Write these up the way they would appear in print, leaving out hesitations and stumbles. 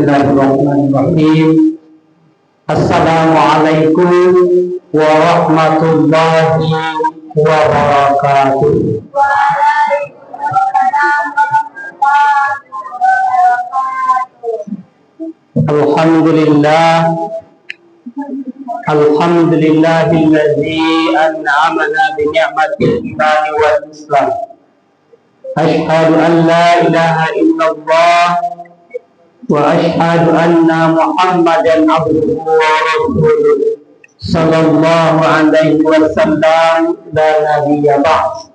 Bismillahirrahmanirrahim. Assalamualaikum warahmatullahi wabarakatuh. Alhamdulillahilladzi an'amana bi ni'matil iman wal islam. Asyhadu an la ilaha illallah wa asyhadu anna Muhammadan abduhu wa rasuluh sallallahu alaihi wasallam la nabiyya ba'd.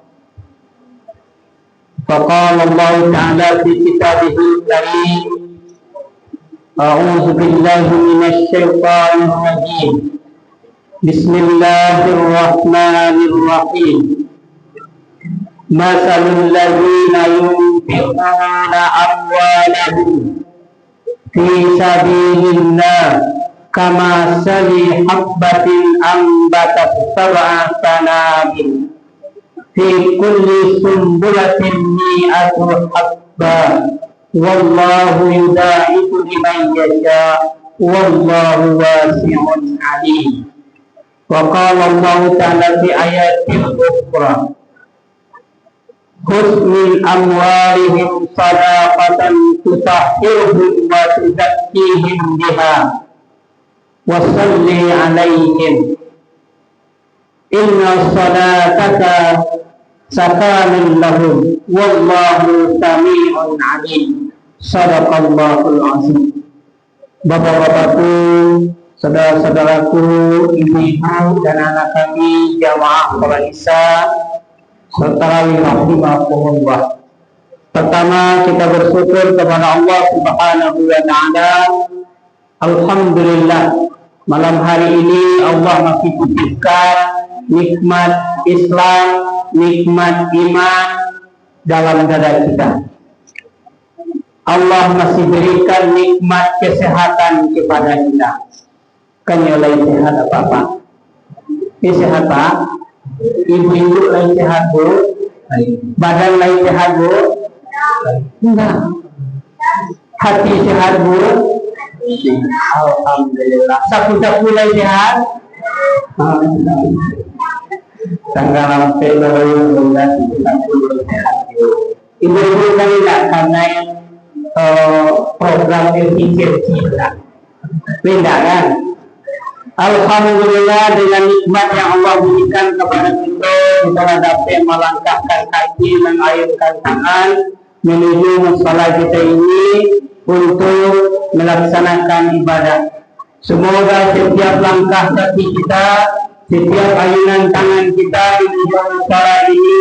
Faqala Allah ta'ala fi kitabihil karim, a'udzu billahi minasy syaithanir rajim. Bismillahirrahmanirrahim. Masalul ladzina yunfiquna amwalahum fi sabilillah kamasali habbatin ambatat sab'a sanabil fi kulli sumbulatin mi'atu habba wallahu yudaifu liman yasha wallahu wasi'un alim. Wa qala Allah ta'ala fi ayatil ukhra, khudh min amwalihim sadaqatan tutahhiruhum wa tuzakkihim biha wa salli 'alaihim inna salataka sakanun lahum wallahu sami'un 'alim. Shadaqallahul 'azim. Bapak-bapakku, saudara-saudaraku, ibu-ibu dan anak kami jamaah sholat Isya serta rahimahumullah. Pertama, kita bersyukur kepada Allah Subhanahu wa taala. Alhamdulillah, malam hari ini Allah masih titipkan nikmat Islam, nikmat iman dalam dada kita. Allah masih berikan nikmat kesehatan kepada kita. Kan lain sehat apa-apa? Ini sehat Pak? Ibu-ibu lain sehat Bu? Badan lain sehat Bu? Enggak. Hati sehat Bu? Alhamdulillah. Sapu-sapu lain sehat? Tanggal Februari sehat. Ibu-ibu kan tidak karena program efisiensi beda kan? Alhamdulillah, dengan nikmat yang Allah berikan kepada kita dapat melangkahkan kaki, mengayunkan tangan menuju musola kita ini untuk melaksanakan ibadah. Semoga setiap langkah kaki kita, setiap ayunan tangan kita menuju musola ini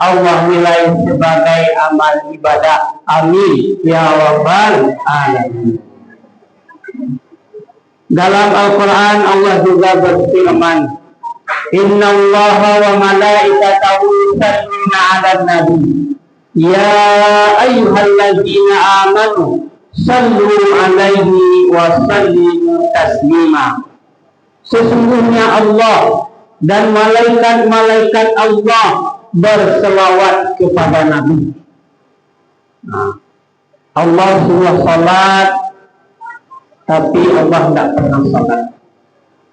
Allah nilai sebagai amal ibadah. Amin ya rabbal alamin. Dalam Al-Quran Allah juga berfirman, Inna allaha wa malaikatahu yusalluna 'alan nabi ya ayyuhalladzina amanu sallu 'alaihi wa sallimu taslima. Sesungguhnya Allah dan malaikat-malaikat Allah berselawat kepada Nabi. Allah suruh salat, tapi Allah tidak pernah salat.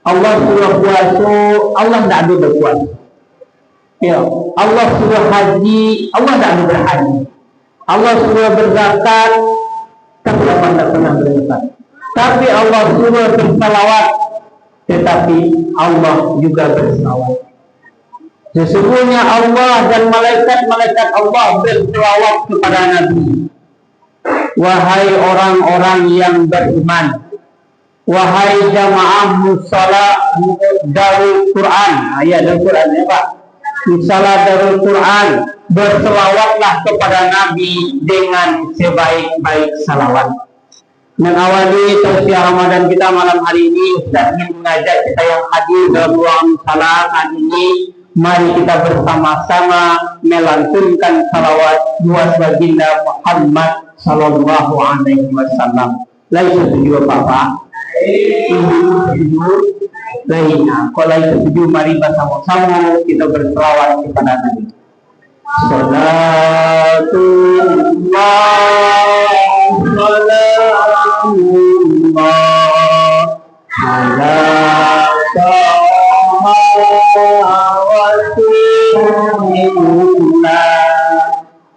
Allah suruh puasa, Allah tidak ada berpuasa. Ya, Allah suruh haji, Allah tidak ada berhaji. Allah suruh berzakat, tapi Allah tidak pernah berzakat. Tapi Allah suruh bersalawat, tetapi Allah juga bersalawat. Sesungguhnya Allah dan malaikat-malaikat Allah berselawat kepada Nabi. Wahai orang-orang yang beriman, wahai jamaah musola Darul Quran, ayat Darul Quran ya Pak, musola Darul Quran, berselawatlah kepada Nabi dengan sebaik-baik salawat. Mengawali tausiah Ramadan kita malam hari ini, Ustaz ingin mengajak kita yang hadir dalam ruang salat hari ini, mari kita bersama-sama melantunkan salawat buat baginda Muhammad sallallahu alaihi wasallam. Lain setuju Bapak? Setuju? Lainnya, kalau lain setuju mari bersama-sama kita berselawat kepada Nabi. Salatullah salamullah ala Taha Rasulillah.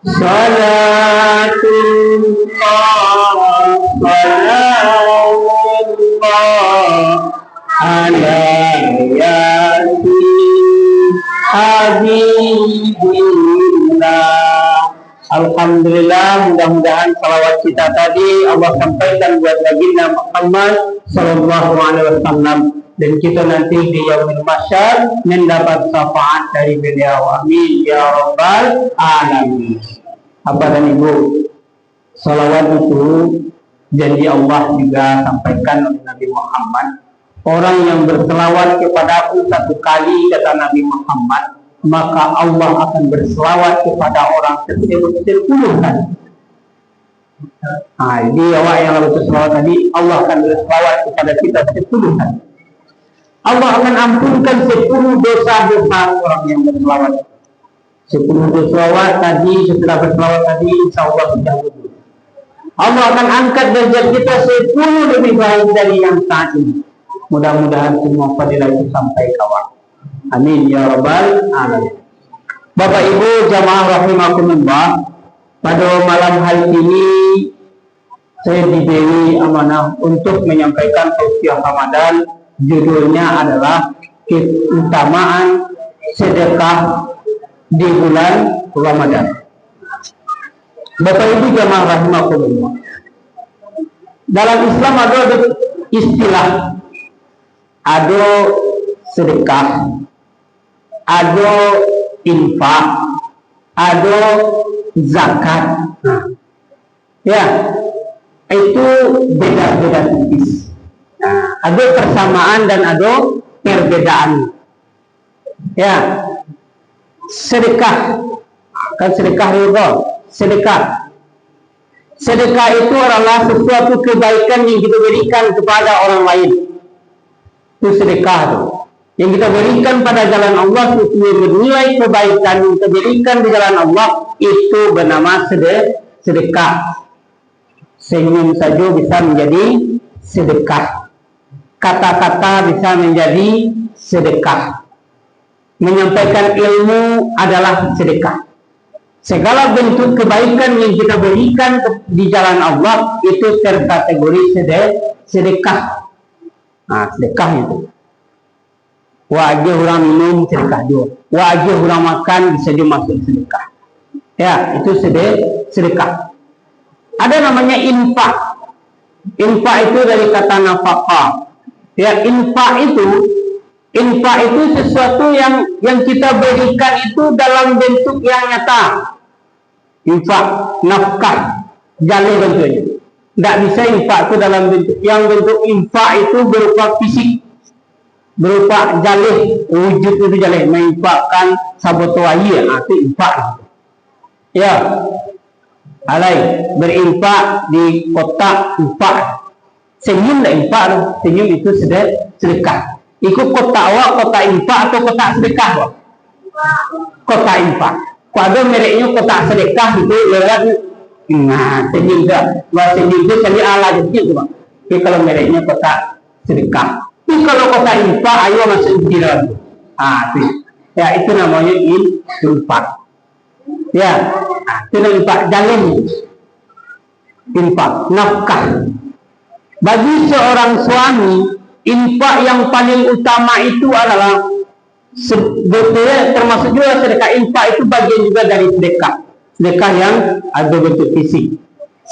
Salatullah salamullah ala yasin habibillah. Alhamdulillah, mudah-mudahan salawat kita tadi Allah sampaikan buat baginda Muhammad sallallahu alaihi wasallam, dan kita nanti di yaumil mahsyar mendapat syafaat dari beliau. Amin ya rabbal alamin. Bapak dan Ibu, salawat itu janji Allah juga sampaikan oleh Nabi Muhammad. Orang yang berselawat kepada aku satu kali, kata Nabi Muhammad, maka Allah akan berselawat kepada orang tersebut 10 kali. Nah, jadi awak yang lalu berselawat tadi, Allah akan berselawat kepada kita 10 kali. Allah akan ampunkan 10 dosa-dosa orang yang berselawat. 10 dosa tadi, setelah berselawat tadi, insya Allah sudah lulus. Allah akan angkat derajat kita 10 lebih baik dari yang saat ini. Mudah-mudahan semua fadilah itu sampai kawan. Amin ya rabbal alamin. Bapak Ibu jamaah rahimakumullah, pada malam hari ini saya diberi amanah untuk menyampaikan tausiah Ramadan. Judulnya adalah keutamaan sedekah di bulan Ramadan. Bapak Ibu jamaah rahimakumullah, dalam Islam ada istilah, ada sedekah, ada infak, ada zakat. Nah, ya, itu beda-beda tipis. Nah, ada persamaan dan ada perbedaan. Ya, sedekah, kan sedekah riba, sedekah. Sedekah itu adalah sesuatu kebaikan yang kita berikan kepada orang lain. Itu sedekah itu. Yang kita berikan pada jalan Allah sesuai bernilai kebaikan yang kita berikan di jalan Allah, itu bernama sedekah. Senyum saja bisa menjadi sedekah. Kata-kata bisa menjadi sedekah. Menyampaikan ilmu adalah sedekah. Segala bentuk kebaikan yang kita berikan di jalan Allah itu terkategori sedekah. Nah, sedekah itu. Wajah orang minum sedekah juga. Wajah orang makan bisa juga masuk sedekah. Ya, itu sedekah. Ada namanya infak. Infak itu dari kata nafkah. Ya, infak itu sesuatu yang kita berikan itu dalam bentuk yang nyata. Infak, nafkah, jalih bentuknya. Tidak bisa infak itu dalam bentuk infak itu berupa fisik, berupa jalih, wujud itu jalih, menginfakkan saboto air, itu infak. Ya, alai berinfak di kotak infak. Senyum tidak infak, senyum itu sedekah. Ikut kotak awak, kotak infak atau kotak sedekah awak? Kotak infak. Kalau mereknya kotak sedekah itu lewat. Nah, senyum itu. Bahasa senyum itu jadi ala jadi itu, Pak. Tapi kalau mereknya kotak sedekah. Tapi kalau kotak infak, ayo masuk jiran. Ah, itu. Ya, itu namanya infak. Ya, itu namanya infak jalin. Infak, nafkah. Bagi seorang suami, infak yang paling utama itu adalah sebetulnya termasuk juga sedekah. Infak itu bagian juga dari sedekah. Sedekah yang ada bentuk fisik.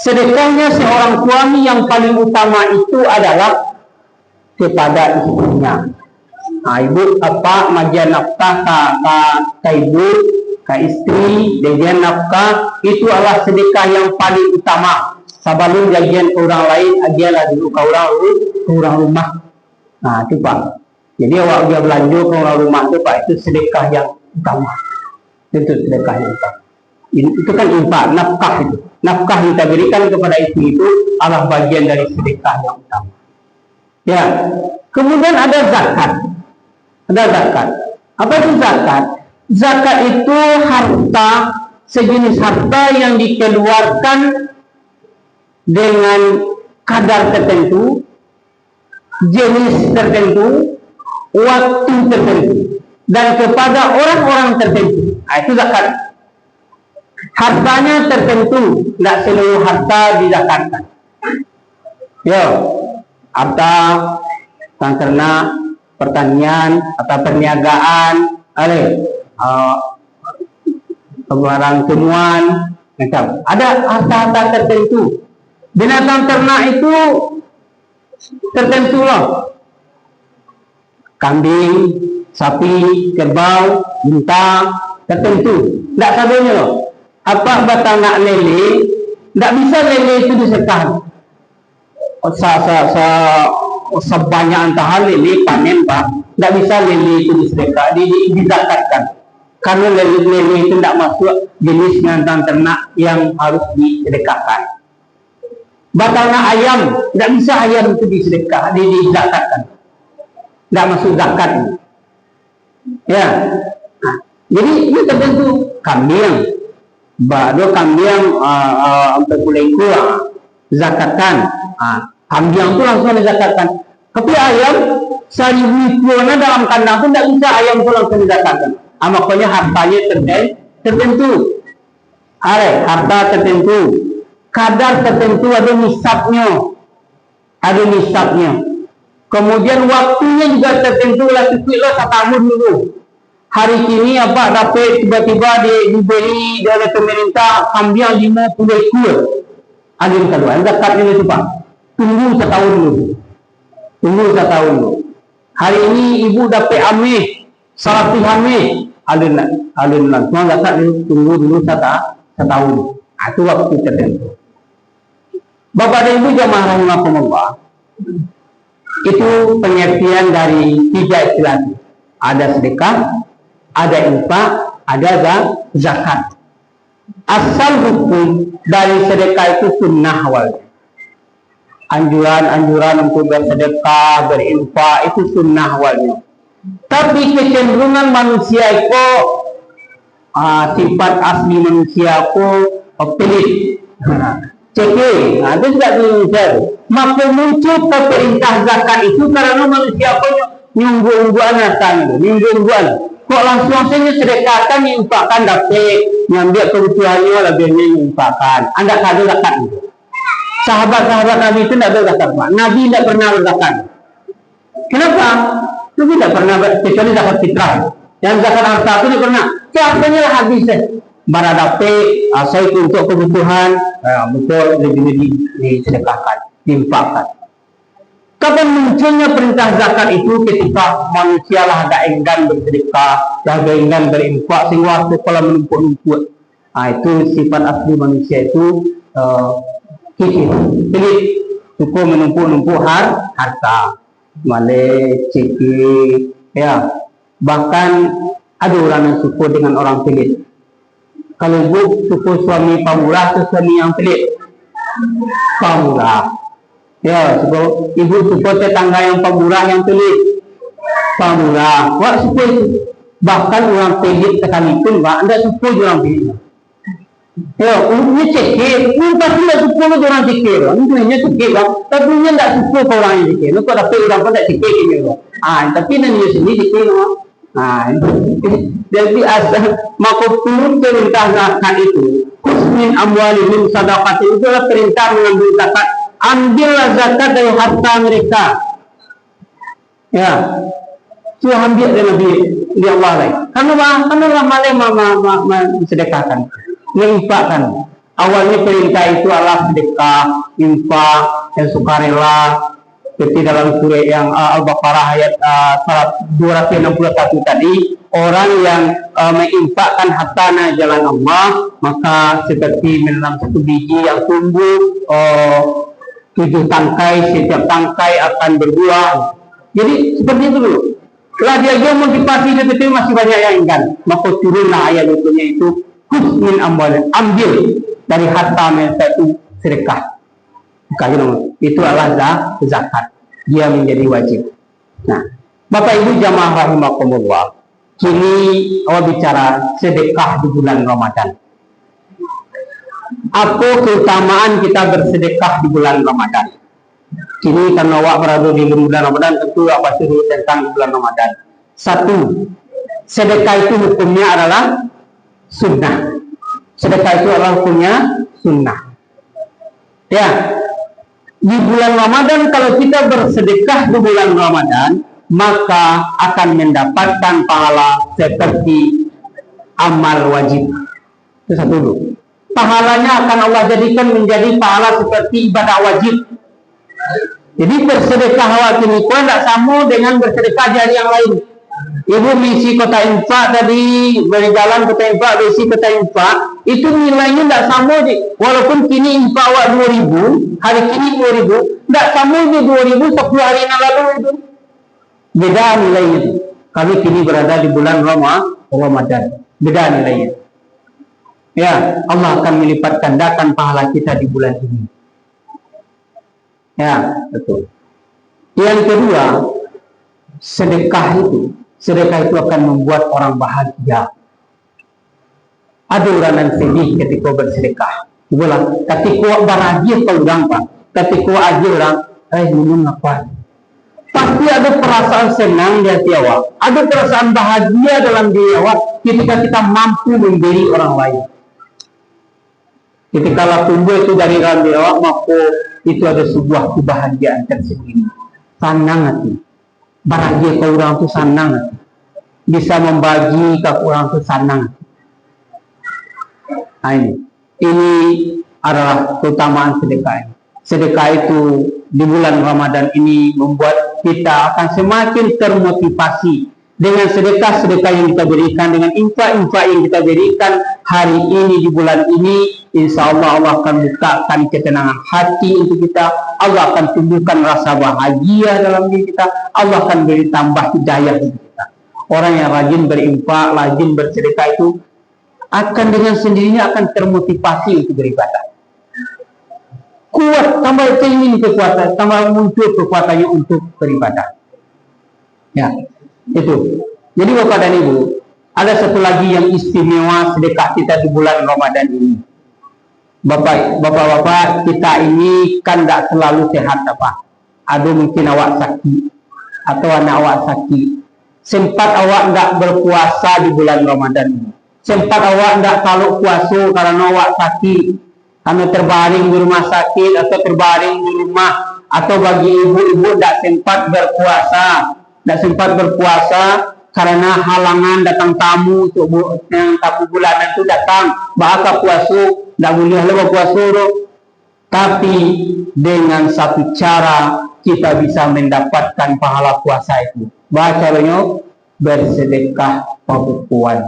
Sedekahnya seorang suami yang paling utama itu adalah kepada istrinya. Nah, ibu apa magian nafkah ke ibu, ke istri, bagian nafkah itu adalah sedekah yang paling utama. Sebelum bagian orang lain, adalah dulu ke orang rumah. Nah, itu Pak. Jadi awak dia belanja ke orang rumah itu Pak, itu sedekah yang utama. Itu sedekah yang utama. Itu kan infak, nafkah itu. Nafkah yang kita berikan kepada istri itu adalah bagian dari sedekah yang utama. Ya. Kemudian ada zakat. Ada zakat. Apa itu zakat? Zakat itu harta, sejenis harta yang dikeluarkan dengan kadar tertentu, jenis tertentu, waktu tertentu, dan kepada orang-orang tertentu. Itu zakat. Hartanya tertentu, tidak seluruh harta dizakatkan. Yo, harta ternak, pertanian atau perniagaan, barang temuan, macam. Ada harta-harta tertentu. Binatang ternak itu tertentu loh. Kambing, sapi, kerbau, unta, tertentu. Tidak sabarnya loh. Apa batanak lele, tidak bisa lele itu disedekahkan. Sebanyak antara lele panen pak, tidak bisa lele itu disedekah, dizakatkan. Karena lele itu tidak masuk jenis binatang ternak yang harus disedekahkan. Batanak ayam, tidak bisa ayam itu disedekah, dizakatkan. Tidak masuk zakat. Ya, nah, jadi ini tertentu. Kambing. Bado kambing untuk kulengku zakatkan, kambing itu langsung dizakatkan. Tapi ayam 1000 ekor dalam kandang itu tidak bisa ayam itu langsung dizakatkan. Makanya hartanya tertentu, harta tertentu, kadar tertentu, ada nisabnya, kemudian waktunya juga tertentu lah, cukup setahun dulu. Hari kini apa dapat tiba-tiba diberi oleh pemerintah kambing 50 ekor. Ada yang kedua, zakatnya itu pak. Tunggu setahun dulu. Hari ini ibu dapat ameh, 100 ameh. Alun langsung zakat tunggu dulu setahun. Itu waktu tertentu. Bapak dan Ibu jamaah rahimakumullah, itu pengertian dari 3 istilah. Ada sedekah, ada infak, ada zakat. Asal hukum dari sedekah itu sunnah awalnya. Anjuran untuk bersedekah, berinfak itu sunnah awalnya. Tapi kecenderungan manusia itu, sifat asli manusia itu pelit. Cekik, itu juga diujar. Maka muncul ke perintah zakat itu karena manusia itu nyunggu-ungguan hartanya, kok langsung saja sedekahkan, infakkan, dapat ngambil kebutuhannya, lebihnya infakkan. Anda kado zakat itu. Sahabat-sahabat Nabi itu tidak ada zakat, Pak. Nabi tidak pernah berzakat. Kenapa? Nabi tidak pernah, kecuali zakat fitrah. Yang zakat harta itu tidak pernah. Hartanya lah habis. Bara dapat, saya untuk kebutuhan, betul lebih disedekahkan, diinfakkan. Kapan munculnya perintah zakat itu ketika manusia lah ada enggan bersedekah, ada enggan berinfak, sehingga waktu kalau menumpuk-numpuk. Itu sifat asli manusia itu pelit, suka menumpuk-numpuk harta, cekik, ya. Bahkan ada orang yang suka dengan orang pelit. Kalau ibu suka suami pamurah atau suami yang pelit, pamurah. Ya, ibu suka tetangga yang pemurah yang pelit, pemurah. Wah suka itu. Bahkan orang pelit sekalipun, Pak, anda suka orang pelit. Ya, ini cekik. Ini pasti tidak suka orang cekik. Ini cekik, Pak. Tapi dia tidak suka orang yang cekik. Kalau dapat orang pun tidak cekik ini, Pak. Tapi dia sendiri cekik, Pak. Jadi asal maka turun perintah zakat itu. Kusmin amwalihim sadaqat itu adalah perintah mengambil zakat. Ambillah zakat dari harta mereka. Ya, sudah ambil dari Allah lain. Karena malah sedekahkan, menginfakkan. Awalnya perintah itu adalah sedekah, infak, dan sukarela. Seperti dalam surah yang Al-Baqarah ayat 261 tadi, orang yang menginfakkan hartanya jalan Allah, maka seperti menanam satu biji yang tumbuh 7 tangkai, setiap tangkai akan berbuah. Jadi seperti itu dulu. Setelah dia motivasi itu masih banyak yang enggan, maka turunlah ayat itu kusmin amwalin, ambil dari harta mereka itu sedekah. Itu adalah zakat. Dia menjadi wajib. Nah, Bapak Ibu jamaah rahimakumullah, kini awal bicara sedekah di bulan Ramadan. Apa keutamaan kita bersedekah di bulan Ramadan? Kini karena awak berada di bulan Ramadan, tentu apa suruh tentang bulan Ramadan. Satu, sedekah itu hukumnya adalah sunnah. Sedekah itu adalah hukumnya sunnah. Ya, di bulan Ramadan kalau kita bersedekah di bulan Ramadan, maka akan mendapatkan pahala seperti amal wajib. Itu satu dulu. Pahalanya akan Allah jadikan menjadi pahala seperti ibadah wajib. Jadi bersedekah awak ini pun tidak sama dengan bersedekah di hari yang lain. Ibu misi kota infak tadi, berjalan kota infak, misi kota infak, itu nilainya tidak sama. Walaupun kini infak awak 2.000, hari kini 2.000, tidak sama di 2.000 10 hari yang lalu itu. Beda nilainya. Kami kini berada di bulan Ramadan. Beda nilainya. Ya, Allah akan melipat gandakan pahala kita di bulan ini. Ya, betul. Yang kedua, sedekah itu akan membuat orang bahagia. Ada orang yang sedih ketika bersedekah. Dibilang, ketika bahagia kau orang pak, ketika ada orang, minum apa? Pasti ada perasaan senang di hati awak, ada perasaan bahagia dalam diri awak ketika kita mampu memberi orang lain. Ketika tumbuh itu dari dalam diri awak, maka itu ada sebuah kebahagiaan tersendiri. Senang hati. Bahagia ke orang itu senang hati. Bisa membagi ke orang itu senang hati. Nah, ini adalah keutamaan sedekah. Sedekah itu di bulan Ramadan ini membuat kita akan semakin termotivasi dengan sedekah-sedekah yang kita berikan, dengan infak-infak yang kita berikan hari ini di bulan ini. Insya Allah Allah akan bukakan ketenangan hati untuk kita. Allah akan tumbuhkan rasa bahagia dalam diri kita. Allah akan beri tambah hidayah untuk kita. Orang yang rajin berinfak, rajin bersedekah itu akan dengan sendirinya akan termotivasi untuk beribadah. Kuat, tambah ingin kekuatan, tambah muncul kekuatannya untuk beribadah. Ya, itu. Jadi Bapak dan Ibu, ada satu lagi yang istimewa sedekah kita di bulan Ramadan ini. Bapak-bapak, kita ini kan tidak selalu sehat apa. Ada mungkin awak sakit atau anak awak sakit. Sempat awak tidak berpuasa di bulan Ramadan ini. Sempat awak tidak kalau puasa karena awak sakit, karena terbaring di rumah sakit atau terbaring di rumah, atau bagi ibu-ibu tidak sempat berpuasa karena halangan datang tamu untuk yang tamu bulanan itu datang, bahkan puasa tidak boleh lepas puasa. Tapi dengan satu cara kita bisa mendapatkan pahala puasa itu. Caranya bersedekah pabukuan.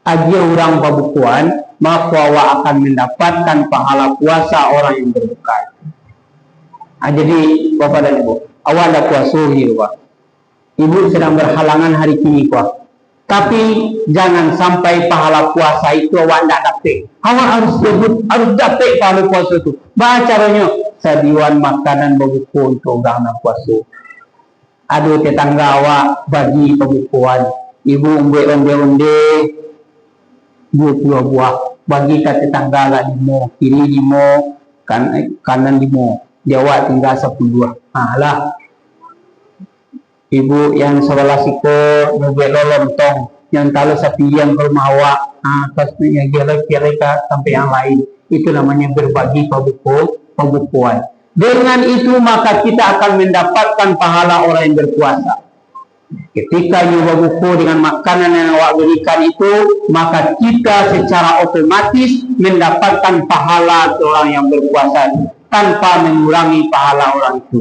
Aja orang pabukuan, maka awak akan mendapatkan pahala puasa orang yang berbuka. Jadi Bapak dan Ibu, awak ada puasa gitu Pak. Ibu sedang berhalangan hari ini Pak. Tapi jangan sampai pahala puasa itu awak tidak dapat. Awak harus dapat pahala puasa itu. Caranya sadiwan makanan berbuku untuk orang puasa. Ada tetangga awak bagi pembukuan. Ibu onde-onde buah-buah bagi ke tetangga agak limo, kiri limo, kanan limo, Jawa tinggal 10. Lah ibu yang sebelah siku nyoba lontong yang kalau sapi yang ke rumah awak, kasnya kira-kira sampai yang lain, itu namanya berbagi pembukuan. Dengan itu maka kita akan mendapatkan pahala orang yang berpuasa. Ketika nyoba buku dengan makanan yang awak berikan itu, maka kita secara otomatis mendapatkan pahala orang yang berpuasa tanpa mengurangi pahala orang itu.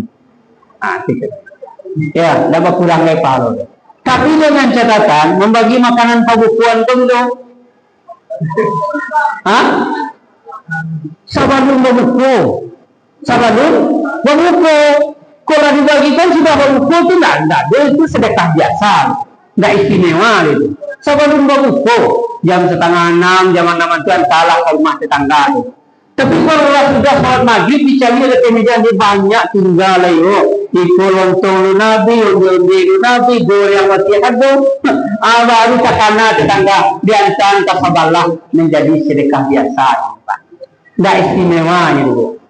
Ya, dapat kurangi pahala. Tapi dengan catatan membagi makanan pabukuan itu dong. Sabadun babuku. Kalau dibagikan sudah babuku itu tidak, itu sedekah biasa, tidak istimewa itu. Sebelum babuku, jam 5:30, jam 6 itu entahlah ke rumah tetangga itu. Tapi kalau sudah sholat maghrib, dicari ada kemeja banyak tinggal ayo. Iko lontong lu nabi, undi lu nabi, goreng mati ada. Baru kakana tetangga diantar kasabalah menjadi sedekah biasa. Tidak istimewanya dulu.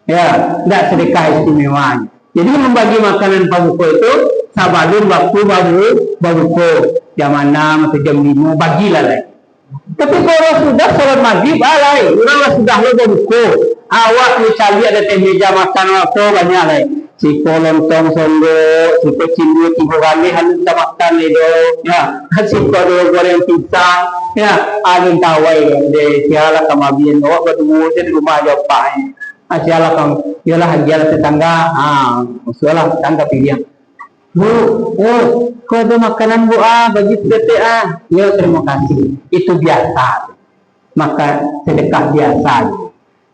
Ya, tidak sedekah istimewanya. Jadi membagi makanan pabuko itu sabalun waktu babuko jam 6 atau jam 5 bagilah lagi. Tapi kalau sudah sholat maghrib alai, orang sudah lo babuko. Awak misalnya ada meja makan waktu banyak lagi. Si lontong sondo, si pecindu tiga kali harus kita makan itu, ya. Si kodok goreng pisang, ya. Ada tawai de siala kamabian, awak bertemu di rumah jawabnya. Siala kam, ialah hajilah tetangga, musuhlah tetangga pilih. Bu, kau ada makanan bu bagi sedekah ya terima kasih. Itu biasa, maka sedekah biasa.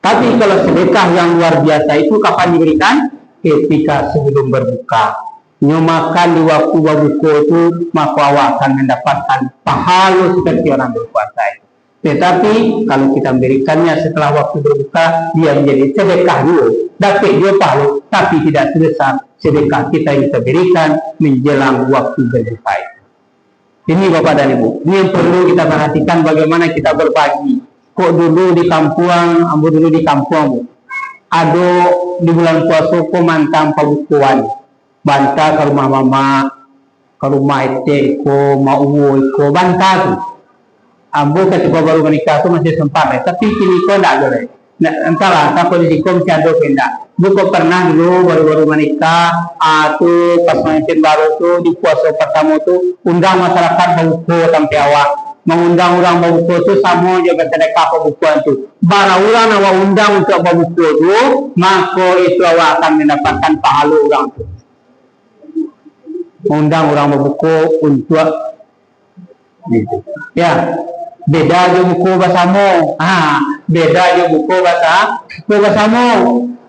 Tapi kalau sedekah yang luar biasa itu kapan diberikan? Ketika sebelum berbuka. Makan di waktu berbuka itu maka awak akan mendapatkan pahala seperti orang berpuasa itu. Tetapi kalau kita memberikannya setelah waktu berbuka, dia menjadi sedekah dulu. Dapat dia pahala, tapi tidak sebesar sedekah kita yang kita berikan menjelang waktu berbuka. Ini Bapak dan Ibu, ini yang perlu kita perhatikan bagaimana kita berbagi. Kok dulu di kampung, ambo dulu di kampung, ada di bulan puasa ko mantang pabukuan, banta ke rumah mama, ke rumah ete ko, mau ko banta tu. Ambo ketika baru menikah tu masih sempat, tapi kini ko tidak boleh. Entahlah, tak kondisi ko masih ada pindah. Buku pernah dulu baru-baru menikah, tu pas mantin baru tu di puasa pertama tu undang masyarakat babuko sampai awak. Mengundang orang babuko itu sama juga sedekah pembukuan itu. Bara orang awak undang untuk babuko itu, maka itu awak akan mendapatkan pahala orang itu. Mengundang orang babuko untuk gitu. Ya, beda je buku bersama. Beda je buku bersama.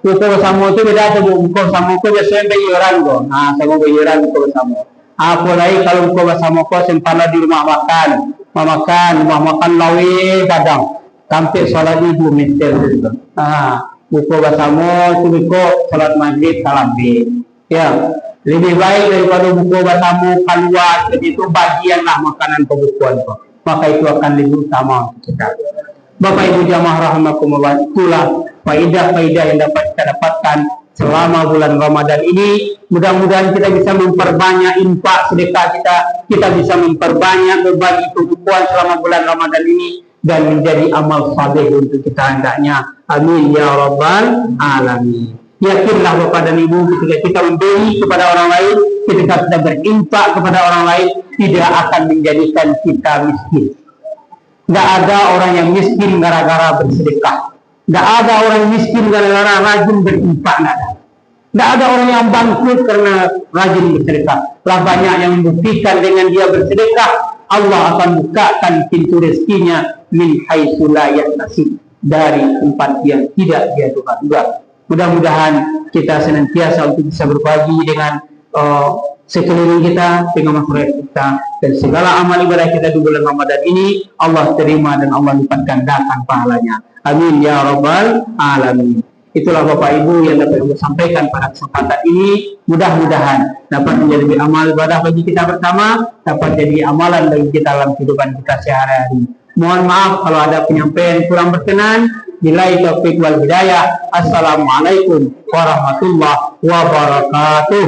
Buku bersama itu beda je buku bersama itu biasanya bayaran ko. Sama bayaran buku bersama. Apalagi kalau buku bersama ko sempana di rumah makan. Rumah makan lawe kadang sampai sholat di 2 meter gitu. Buku bersama itu buku sholat maghrib salam ya lebih baik daripada buku bersama keluar itu bagianlah makanan pembukuan itu, maka itu akan lebih utama kita. Bapak Ibu jamaah rahimakumullah, itulah faidah-faidah yang dapat kita dapatkan selama bulan Ramadan ini. Mudah-mudahan kita bisa memperbanyak infak sedekah kita bisa memperbanyak berbagi pembukuan selama bulan Ramadan ini dan menjadi amal saleh untuk kita hendaknya. Amin ya rabbal alamin. Yakinlah Bapak dan Ibu, ketika kita memberi kepada orang lain, ketika kita berinfak kepada orang lain, tidak akan menjadikan kita miskin. Tidak ada orang yang miskin gara-gara bersedekah. Tidak ada orang miskin gara-gara rajin berinfak. Tidak ada orang yang bangkrut karena rajin bersedekah. Lah banyak yang membuktikan dengan dia bersedekah, Allah akan bukakan pintu rezekinya min haitsu la yahtasib, dari tempat yang tidak dia duga-duga. Mudah-mudahan kita senantiasa untuk bisa berbagi dengan sekeliling kita, dengan masyarakat kita, dan segala amal ibadah kita di bulan Ramadan ini Allah terima dan Allah lipat gandakan pahalanya. Amin ya rabbal alamin. Itulah Bapak Ibu yang dapat saya sampaikan pada kesempatan ini. Mudah-mudahan dapat menjadi amal ibadah bagi kita bersama, dapat jadi amalan bagi kita dalam kehidupan kita sehari-hari. Mohon maaf kalau ada penyampaian kurang berkenan. Billahi taufiq wal hidayah. Assalamualaikum warahmatullahi wabarakatuh.